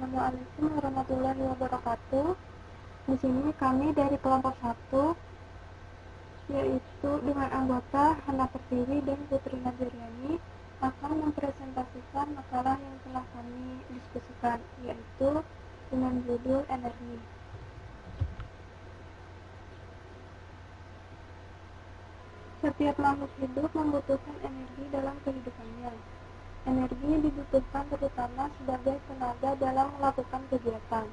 Assalamualaikum warahmatullahi wabarakatuh. Di sini kami dari kelompok 1, yaitu dengan anggota Hana Pertiwi dan Putri Nazariani, akan mempresentasikan makalah yang telah kami diskusikan, yaitu dengan judul energi. Setiap makhluk hidup membutuhkan energi dalam kehidupannya. Energi dibutuhkan terutama sebagai tenaga dalam melakukan kegiatan.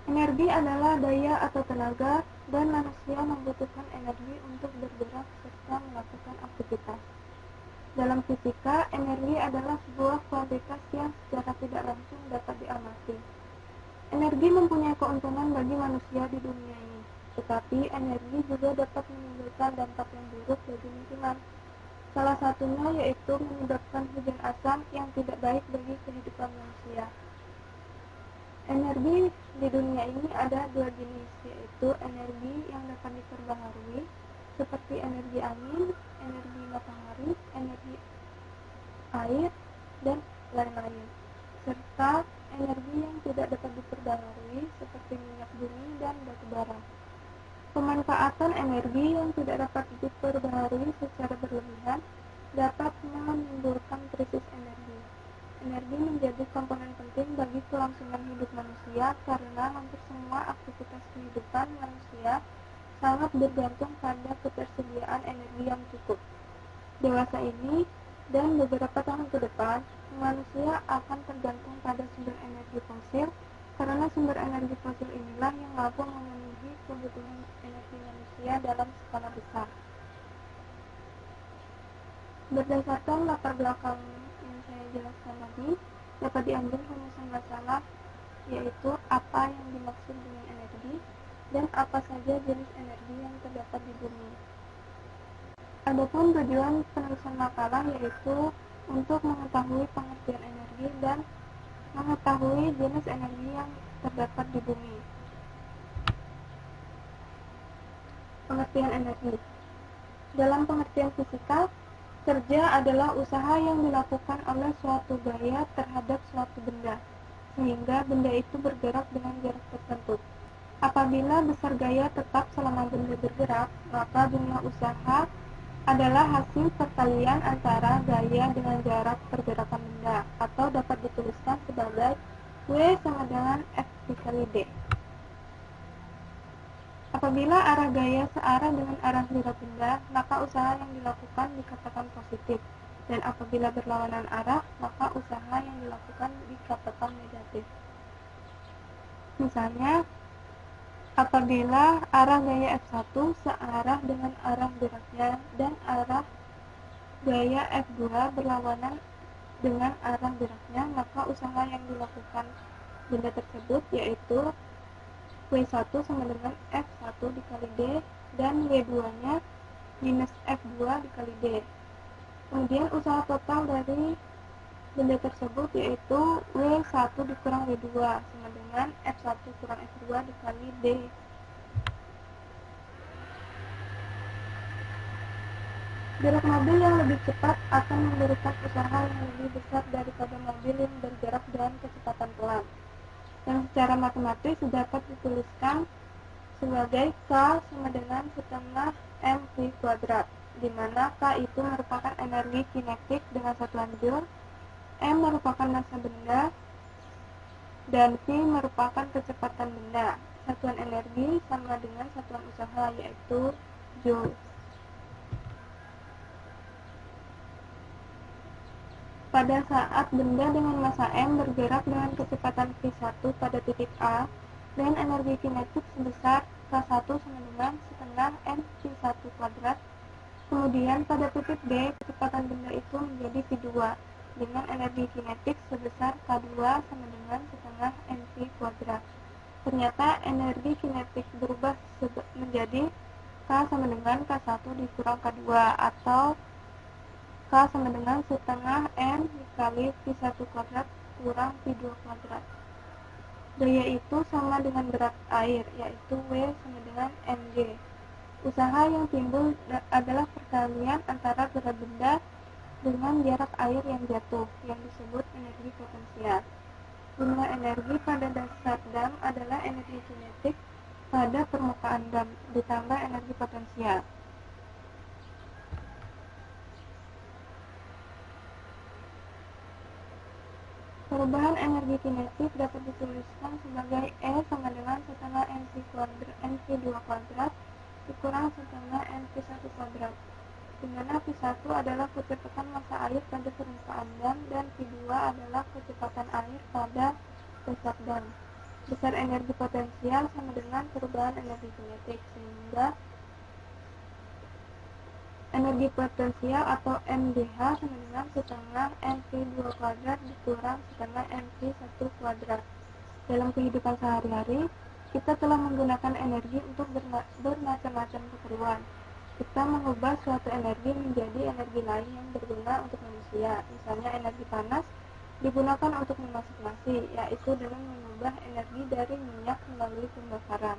Energi adalah daya atau tenaga, dan manusia membutuhkan energi untuk bergerak serta melakukan aktivitas. Dalam fisika, energi adalah sebuah kuantitas yang secara tidak langsung dapat diamati. Energi mempunyai keuntungan bagi manusia di dunia ini, tetapi energi juga dapat menimbulkan dampak yang buruk bagi lingkungan. Salah satunya yaitu menyebabkan hujan asam yang tidak baik bagi kehidupan manusia. Energi di dunia ini ada dua jenis, yaitu energi yang dapat diperbaharui, seperti energi angin, energi matahari, energi air, dan lain-lain, serta energi yang tidak dapat diperbaharui, seperti minyak bumi dan batu bara. Pemanfaatan energi yang tidak dapat diperbaharui secara berlebihan dapat menimbulkan krisis energi. Energi menjadi komponen penting bagi kelangsungan hidup manusia karena hampir semua aktivitas kehidupan manusia sangat bergantung pada ketersediaan energi yang cukup. Dewasa ini dan beberapa tahun ke depan, manusia akan tergantung pada sumber energi fosil karena sumber energi fosil inilah yang mampu memenuhi kebutuhan energi manusia dalam skala besar. Berdasarkan latar belakang yang saya jelaskan tadi, dapat diambil rumusan masalah, yaitu apa yang dimaksud dengan energi dan apa saja jenis energi yang terdapat di bumi. Adapun tujuan penulisan makalah yaitu untuk mengetahui pengertian energi dan mengetahui jenis energi yang terdapat di bumi. Pengertian energi. Dalam pengertian fisika, kerja adalah usaha yang dilakukan oleh suatu gaya terhadap suatu benda, sehingga benda itu bergerak dengan jarak tertentu. Apabila besar gaya tetap selama benda bergerak, maka jumlah usaha adalah hasil perkalian antara gaya dengan jarak pergerakan benda, atau dapat dituliskan sebagai W sama dengan F dikali D. Apabila arah gaya searah dengan arah gerak benda, maka usaha yang dilakukan dikatakan positif, dan apabila berlawanan arah, maka usaha yang dilakukan dikatakan negatif. Misalnya, apabila arah gaya F1 searah dengan arah geraknya dan arah gaya F2 berlawanan dengan arah geraknya, maka usaha yang dilakukan benda tersebut yaitu W1 sama dengan F1 dikali D dan W2-nya minus F2 dikali D. Kemudian usaha total dari benda tersebut yaitu W1 dikurang W2 sama dengan F1 kurang F2 dikali D. Gerak mobil yang lebih cepat akan memberikan usaha yang lebih besar daripada mobil yang bergerak dengan kecepatan pelan, yang secara matematis dapat dituliskan sebagai K sama dengan setengah mv kuadrat, di mana K itu merupakan energi kinetik dengan satuan joule, M merupakan massa benda, dan V merupakan kecepatan benda. Satuan energi sama dengan satuan usaha, yaitu joule. Pada saat benda dengan massa M bergerak dengan kecepatan V1 pada titik A dan energi kinetik sebesar K1 sama dengan setengah mv1 kuadrat, kemudian pada titik D kecepatan benda itu menjadi V2 dengan energi kinetik sebesar K2 sama dengan setengah mv kuadrat. Ternyata energi kinetik berubah menjadi K sama dengan K1 dikurang K2 atau K sama dengan setengah M dikali V1 kuadrat kurang V2 kuadrat. Daya itu sama dengan berat air, yaitu W sama dengan mg. Usaha yang timbul adalah perkalian antara berat benda dengan jarak air yang jatuh, yang disebut energi potensial. Jumlah energi pada dasar dam adalah energi kinetik pada permukaan dam ditambah energi potensial. Perubahan energi kinetik dapat dituliskan sebagai E sama dengan setengah mv2 kuadrat dikurang setengah mv1 kuadrat, di mana V1 adalah kecepatan massa air pada permukaan dam dan V2 adalah kecepatan air pada dasar dam. Besar energi potensial sama dengan perubahan energi kinetik, sehingga energi potensial atau MDH sama dengan setengah mv2 kuadrat dikurang setengah mv1 kuadrat. Dalam kehidupan sehari-hari, kita telah menggunakan energi untuk bermacam-macam keperluan. Kita mengubah suatu energi menjadi energi lain yang berguna untuk manusia. Misalnya energi panas digunakan untuk memasak nasi, yaitu dengan mengubah energi dari minyak melalui pembakaran.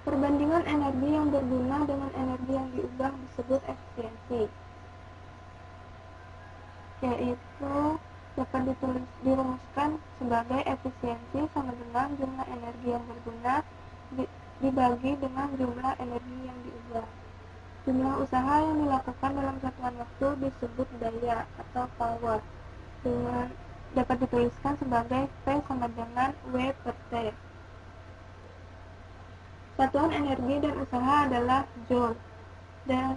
Perbandingan energi yang berguna dengan energi yang diubah disebut efisiensi, yaitu dapat dirumuskan sebagai efisiensi sama dengan jumlah energi yang berguna dibagi dengan jumlah energi yang diubah. Jumlah usaha yang dilakukan dalam satuan waktu disebut daya atau power, dapat dituliskan sebagai P sama dengan W per T. Satuan energi dan usaha adalah joule, dan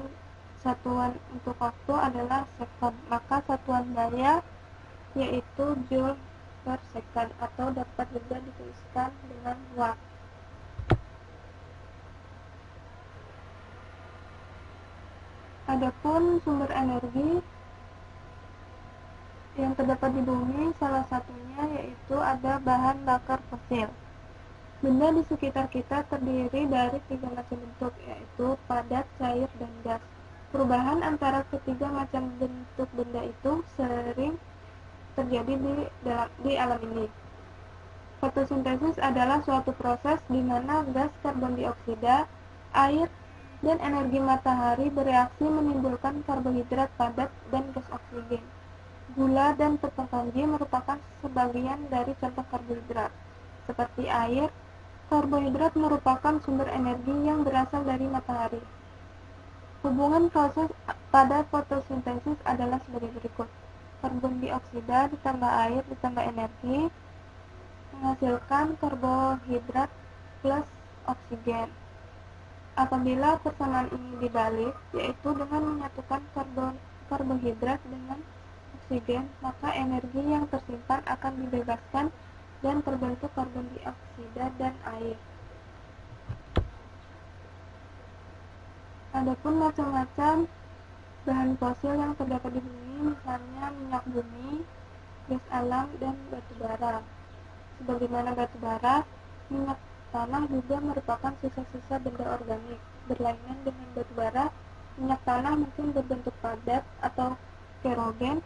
satuan untuk waktu adalah second. Maka satuan daya yaitu joule per second, atau dapat juga dituliskan dengan watt. Adapun sumber energi yang terdapat di bumi, salah satunya yaitu ada bahan bakar fosil. Benda di sekitar kita terdiri dari 3 macam bentuk, yaitu padat, cair, dan gas. Perubahan antara ketiga macam bentuk benda itu sering terjadi di alam ini. Fotosintesis adalah suatu proses di mana gas karbon dioksida, air, dan energi matahari bereaksi menimbulkan karbohidrat padat dan gas oksigen. Gula dan tepung kanji merupakan sebagian dari contoh karbohidrat. Seperti air, karbohidrat merupakan sumber energi yang berasal dari matahari. Hubungan proses pada fotosintesis adalah sebagai berikut. Karbon dioksida ditambah air ditambah energi menghasilkan karbohidrat plus oksigen. Apabila persamaan ini dibalik, yaitu dengan menyatukan karbohidrat dengan oksigen, maka energi yang tersimpan akan dibebaskan dan terbentuk karbon dioksida dan air. Adapun macam-macam bahan fosil yang terdapat di bumi, misalnya minyak bumi, gas alam, dan batu bara. Sebagaimana batu bara, minyak tanah juga merupakan sisa-sisa benda organik. Berlainan dengan batu bara, minyak tanah mungkin berbentuk padat atau kerogen,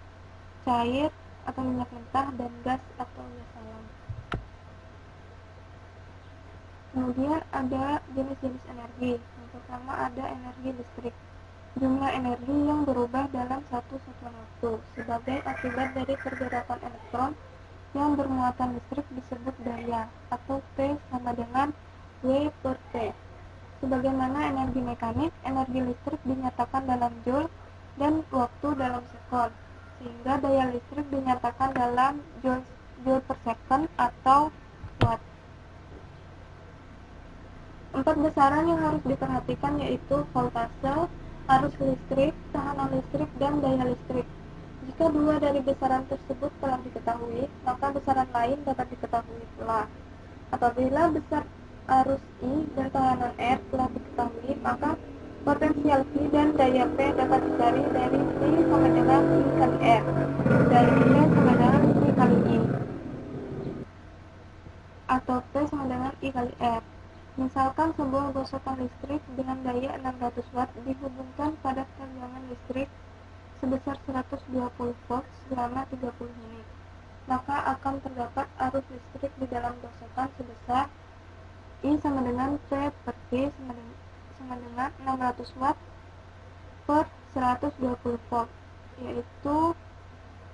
cair atau minyak mentah, dan gas atau gas alam. Kemudian ada jenis-jenis energi. Yang pertama ada energi listrik. Jumlah energi yang berubah dalam satu satuan waktu sebagai akibat dari pergerakan elektron yang bermuatan listrik disebut daya, atau P sama dengan W per T. Sebagaimana energi mekanik, energi listrik dinyatakan dalam joule dan waktu dalam sekon, sehingga daya listrik dinyatakan dalam joule per second atau watt. 4 besaran yang harus diperhatikan yaitu voltase, arus listrik, tekanan listrik, dan daya listrik. Jika 2 dari besaran tersebut telah diketahui, maka besaran lain dapat diketahui pula. Apabila besar arus I dan tekanan R telah diketahui, maka potensial V dan daya P dapat dicari dari V sama dengan I kali R, dari P sama dengan V kali I, atau P sama dengan I kali R. Misalkan sebuah gosokan listrik dengan daya 600 watt dihubungkan pada tegangan listrik sebesar 120 volt selama 30 menit, maka akan terdapat arus listrik di dalam gosokan sebesar I sama dengan P per Q sama dengan 600 watt per 120 volt, yaitu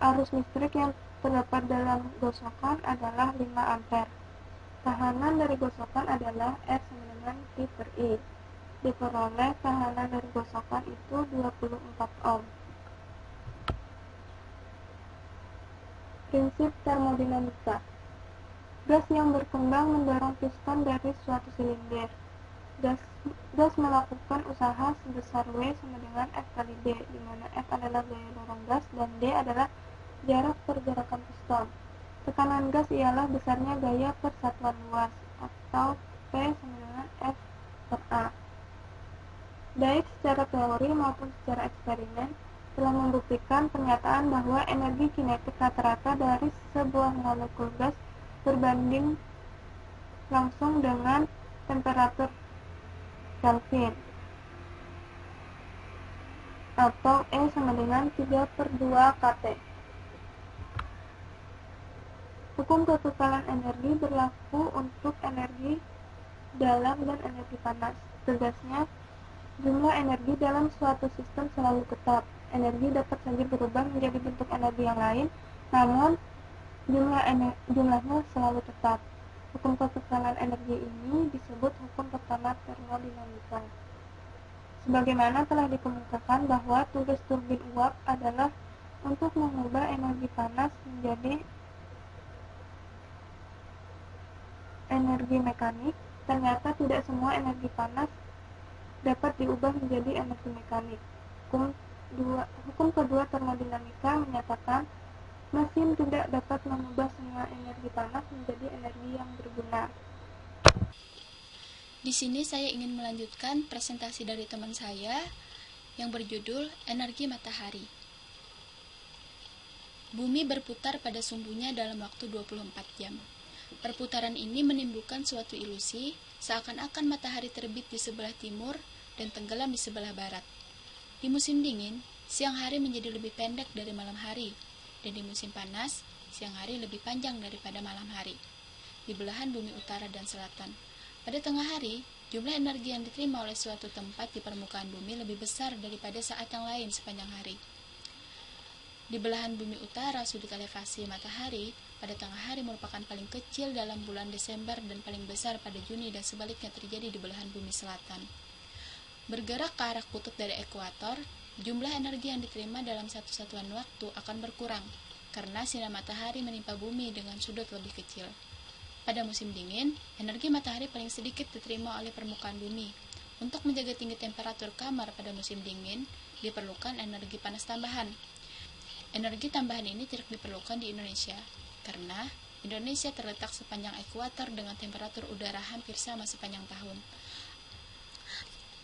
Arus listrik yang terdapat dalam gosokan adalah 5 ampere. Tahanan dari gosokan adalah R sama dengan T per I. Diperoleh tahanan dari gosokan itu 24 ohm. Prinsip termodinamika. Gas yang berkembang mendorong piston dari suatu silinder. Gas melakukan usaha sebesar W sama dengan F kali D, di mana F adalah gaya dorong gas dan D adalah jarak pergerakan piston. Tekanan gas ialah besarnya gaya per satuan luas, atau P sama dengan F per A. Baik secara teori maupun secara eksperimen, telah membuktikan pernyataan bahwa energi kinetik rata-rata dari sebuah molekul gas berbanding langsung dengan temperatur Kelvin, atau E sama dengan 3/2 kT. Hukum kekekalan energi berlaku untuk energi dalam dan energi panas. Tegasnya, jumlah energi dalam suatu sistem selalu tetap. Energi dapat saja berubah menjadi bentuk energi yang lain, namun jumlahnya selalu tetap. Hukum kekekalan energi ini disebut hukum pertama termodinamika. Sebagaimana telah dikemukakan bahwa tugas turbin uap adalah untuk mengubah energi panas menjadi energi mekanik, ternyata tidak semua energi panas dapat diubah menjadi energi mekanik. Hukum kedua termodinamika menyatakan mesin tidak dapat mengubah semua energi panas menjadi energi yang berguna. Di sini saya ingin melanjutkan presentasi dari teman saya yang berjudul Energi Matahari. Bumi berputar pada sumbunya dalam waktu 24 jam. Perputaran ini menimbulkan suatu ilusi seakan-akan matahari terbit di sebelah timur dan tenggelam di sebelah barat. Di musim dingin, siang hari menjadi lebih pendek dari malam hari, dan di musim panas, siang hari lebih panjang daripada malam hari. Di belahan bumi utara dan selatan, pada tengah hari, jumlah energi yang diterima oleh suatu tempat di permukaan bumi lebih besar daripada saat yang lain sepanjang hari. Di belahan bumi utara, sudut elevasi matahari pada tengah hari merupakan paling kecil dalam bulan Desember dan paling besar pada Juni, dan sebaliknya terjadi di belahan bumi selatan. Bergerak ke arah kutub dari ekuator, jumlah energi yang diterima dalam satu satuan waktu akan berkurang, karena sinar matahari menimpa bumi dengan sudut lebih kecil. Pada musim dingin, energi matahari paling sedikit diterima oleh permukaan bumi. Untuk menjaga tinggi temperatur kamar pada musim dingin, diperlukan energi panas tambahan. Energi tambahan ini tidak diperlukan di Indonesia, karena Indonesia terletak sepanjang ekuator dengan temperatur udara hampir sama sepanjang tahun.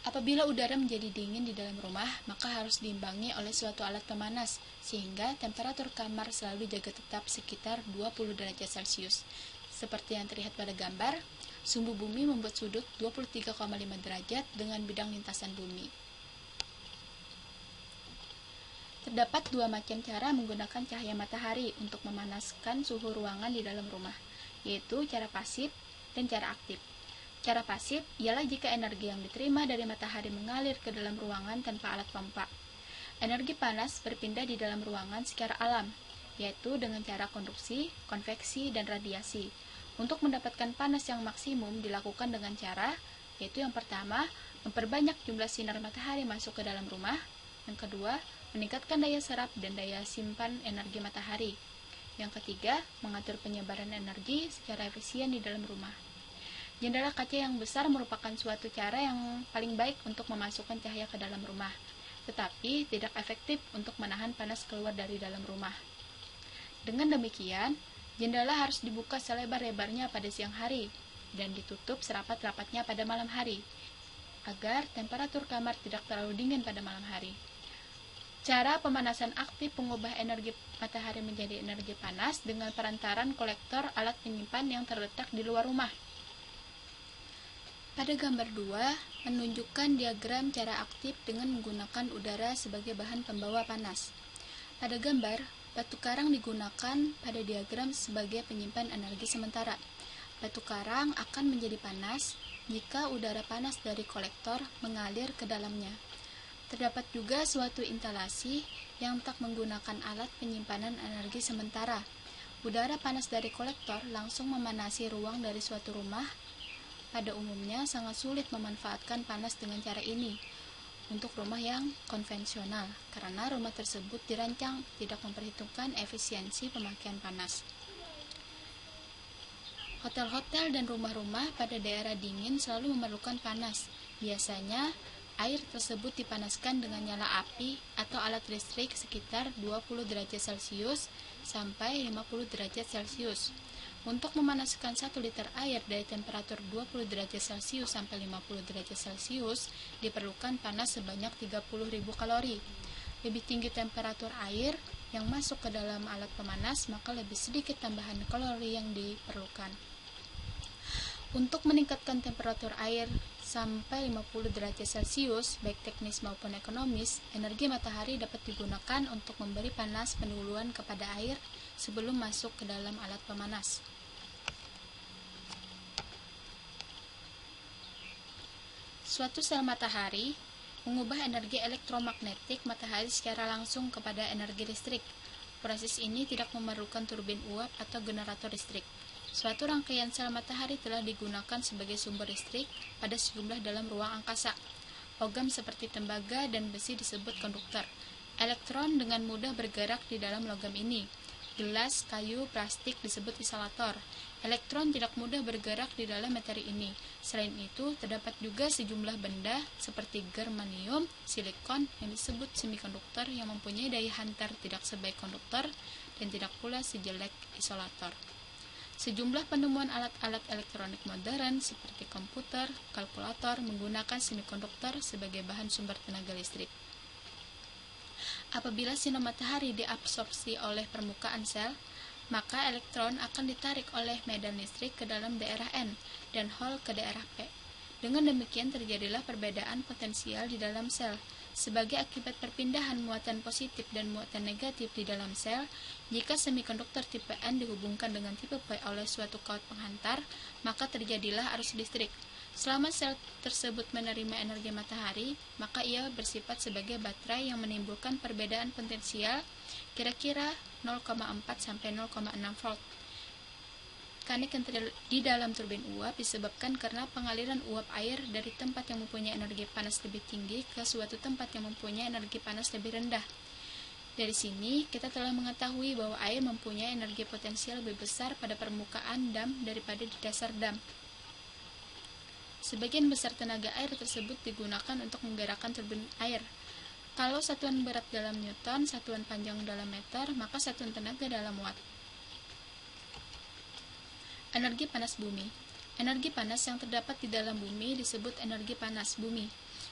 Apabila udara menjadi dingin di dalam rumah, maka harus diimbangi oleh suatu alat pemanas, sehingga temperatur kamar selalu dijaga tetap sekitar 20 derajat Celcius. Seperti yang terlihat pada gambar, sumbu bumi membuat sudut 23,5 derajat dengan bidang lintasan bumi. Terdapat dua macam cara menggunakan cahaya matahari untuk memanaskan suhu ruangan di dalam rumah, yaitu cara pasif dan cara aktif. Cara pasif ialah jika energi yang diterima dari matahari mengalir ke dalam ruangan tanpa alat pompa. Energi panas berpindah di dalam ruangan secara alam, yaitu dengan cara konduksi, konveksi, dan radiasi. Untuk mendapatkan panas yang maksimum dilakukan dengan cara, yaitu yang pertama, memperbanyak jumlah sinar matahari masuk ke dalam rumah. Yang kedua, meningkatkan daya serap dan daya simpan energi matahari. Yang ketiga, mengatur penyebaran energi secara efisien di dalam rumah. Jendela kaca yang besar merupakan suatu cara yang paling baik untuk memasukkan cahaya ke dalam rumah, tetapi tidak efektif untuk menahan panas keluar dari dalam rumah. Dengan demikian, jendela harus dibuka selebar-lebarnya pada siang hari dan ditutup serapat-rapatnya pada malam hari, agar temperatur kamar tidak terlalu dingin pada malam hari. Cara pemanasan aktif mengubah energi matahari menjadi energi panas dengan perantaran kolektor alat penyimpan yang terletak di luar rumah. Pada gambar 2 menunjukkan diagram cara aktif dengan menggunakan udara sebagai bahan pembawa panas. Pada gambar, batu karang digunakan pada diagram sebagai penyimpan energi sementara. Batu karang akan menjadi panas jika udara panas dari kolektor mengalir ke dalamnya. Terdapat juga suatu instalasi yang tak menggunakan alat penyimpanan energi sementara. Udara panas dari kolektor langsung memanasi ruang dari suatu rumah. Pada umumnya sangat sulit memanfaatkan panas dengan cara ini untuk rumah yang konvensional, karena rumah tersebut dirancang tidak memperhitungkan efisiensi pemakaian panas. Hotel-hotel dan rumah-rumah pada daerah dingin selalu memerlukan panas. Biasanya, air tersebut dipanaskan dengan nyala api atau alat listrik sekitar 20 derajat Celcius sampai 50 derajat Celcius. Untuk memanaskan 1 liter air dari temperatur 20 derajat Celcius sampai 50 derajat Celcius, diperlukan panas sebanyak 30.000 kalori. Lebih tinggi temperatur air yang masuk ke dalam alat pemanas, maka lebih sedikit tambahan kalori yang diperlukan. Untuk meningkatkan temperatur air sampai 50 derajat Celcius, baik teknis maupun ekonomis, energi matahari dapat digunakan untuk memberi panas pendahuluan kepada air sebelum masuk ke dalam alat pemanas. Suatu sel matahari mengubah energi elektromagnetik matahari secara langsung kepada energi listrik. Proses ini tidak memerlukan turbin uap atau generator listrik. Suatu rangkaian sel matahari telah digunakan sebagai sumber listrik pada sejumlah dalam ruang angkasa. Logam seperti tembaga dan besi disebut konduktor. Elektron dengan mudah bergerak di dalam logam ini. Gelas, kayu, plastik disebut isolator. Elektron tidak mudah bergerak di dalam materi ini. Selain itu, terdapat juga sejumlah benda seperti germanium, silikon yang disebut semikonduktor yang mempunyai daya hantar tidak sebaik konduktor dan tidak pula sejelek isolator. Sejumlah penemuan alat-alat elektronik modern seperti komputer, kalkulator menggunakan semikonduktor sebagai bahan sumber tenaga listrik. Apabila sinar matahari diabsorpsi oleh permukaan sel, maka elektron akan ditarik oleh medan listrik ke dalam daerah N dan hole ke daerah P. Dengan demikian terjadilah perbedaan potensial di dalam sel. Sebagai akibat perpindahan muatan positif dan muatan negatif di dalam sel, jika semikonduktor tipe N dihubungkan dengan tipe P oleh suatu kaut penghantar, maka terjadilah arus listrik. Selama sel tersebut menerima energi matahari, maka ia bersifat sebagai baterai yang menimbulkan perbedaan potensial kira-kira 0,4 sampai 0,6 volt. Mekanik yang di dalam turbin uap disebabkan karena pengaliran uap air dari tempat yang mempunyai energi panas lebih tinggi ke suatu tempat yang mempunyai energi panas lebih rendah. Dari sini, kita telah mengetahui bahwa air mempunyai energi potensial lebih besar pada permukaan dam daripada di dasar dam. Sebagian besar tenaga air tersebut digunakan untuk menggerakkan turbin air. Kalau satuan berat dalam Newton, satuan panjang dalam meter, maka satuan tenaga dalam watt. Energi panas bumi. Energi panas yang terdapat di dalam bumi disebut energi panas bumi.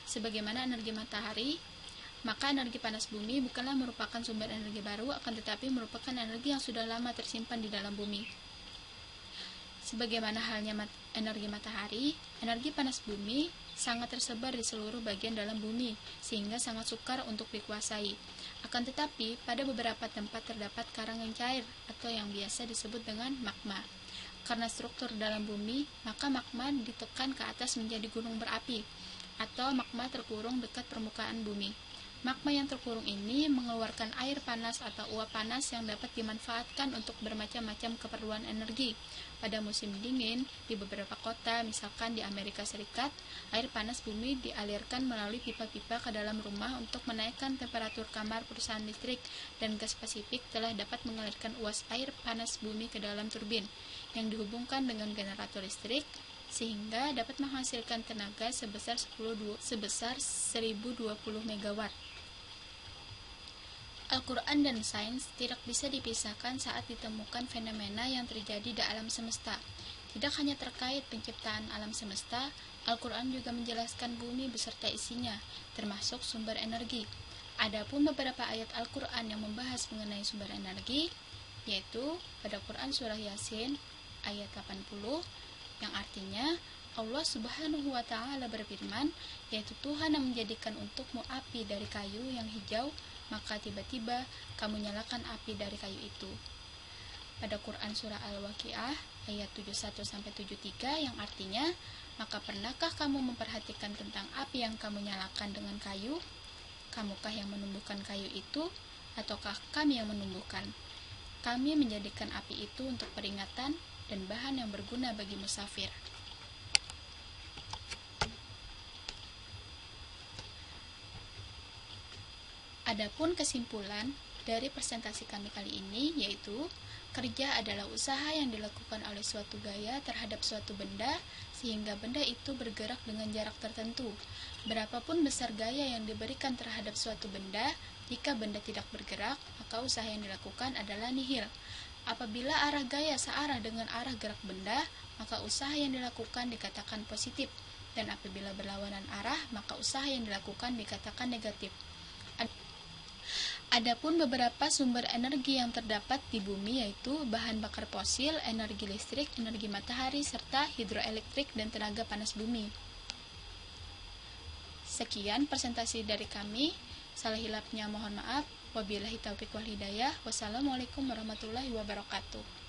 Sebagaimana energi matahari, maka energi panas bumi bukanlah merupakan sumber energi baru, akan tetapi merupakan energi yang sudah lama tersimpan di dalam bumi. Sebagaimana halnya energi matahari, energi panas bumi sangat tersebar di seluruh bagian dalam bumi, sehingga sangat sukar untuk dikuasai. Akan tetapi, pada beberapa tempat terdapat karang yang cair, atau yang biasa disebut dengan magma. Karena struktur dalam bumi, maka magma ditekan ke atas menjadi gunung berapi, atau magma terkurung dekat permukaan bumi. Magma yang terkurung ini mengeluarkan air panas atau uap panas yang dapat dimanfaatkan untuk bermacam-macam keperluan energi. Pada musim dingin, di beberapa kota, misalkan di Amerika Serikat, air panas bumi dialirkan melalui pipa-pipa ke dalam rumah untuk menaikkan temperatur kamar perusahaan listrik, dan gas Pasifik telah dapat mengalirkan uas air panas bumi ke dalam turbin, yang dihubungkan dengan generator listrik, sehingga dapat menghasilkan tenaga sebesar 1020 MW. Al-Quran dan sains tidak bisa dipisahkan saat ditemukan fenomena yang terjadi di alam semesta. Tidak hanya terkait penciptaan alam semesta, Al-Quran juga menjelaskan bumi beserta isinya, termasuk sumber energi. Adapun beberapa ayat Al-Quran yang membahas mengenai sumber energi, yaitu pada Quran Surah Yasin ayat 80, yang artinya Allah Subhanahu wa Ta'ala berfirman, yaitu Tuhan yang menjadikan untukmu api dari kayu yang hijau, maka tiba-tiba kamu nyalakan api dari kayu itu. Pada Quran Surah Al-Waqiah ayat 71-73 yang artinya, maka pernahkah kamu memperhatikan tentang api yang kamu nyalakan dengan kayu? Kamukah yang menumbuhkan kayu itu? ataukah kami yang menumbuhkan? Kami menjadikan api itu untuk peringatan dan bahan yang berguna bagi musafir. Adapun kesimpulan dari presentasi kami kali ini yaitu kerja adalah usaha yang dilakukan oleh suatu gaya terhadap suatu benda sehingga benda itu bergerak dengan jarak tertentu. Berapapun besar gaya yang diberikan terhadap suatu benda, jika benda tidak bergerak, maka usaha yang dilakukan adalah nihil. Apabila arah gaya searah dengan arah gerak benda, maka usaha yang dilakukan dikatakan positif, dan apabila berlawanan arah, maka usaha yang dilakukan dikatakan negatif. Adapun beberapa sumber energi yang terdapat di bumi yaitu bahan bakar fosil, energi listrik, energi matahari, serta hidroelektrik dan tenaga panas bumi. Sekian presentasi dari kami. Salah hilapnya mohon maaf. Wabillahi taufiq wal hidayah. Wassalamualaikum warahmatullahi wabarakatuh.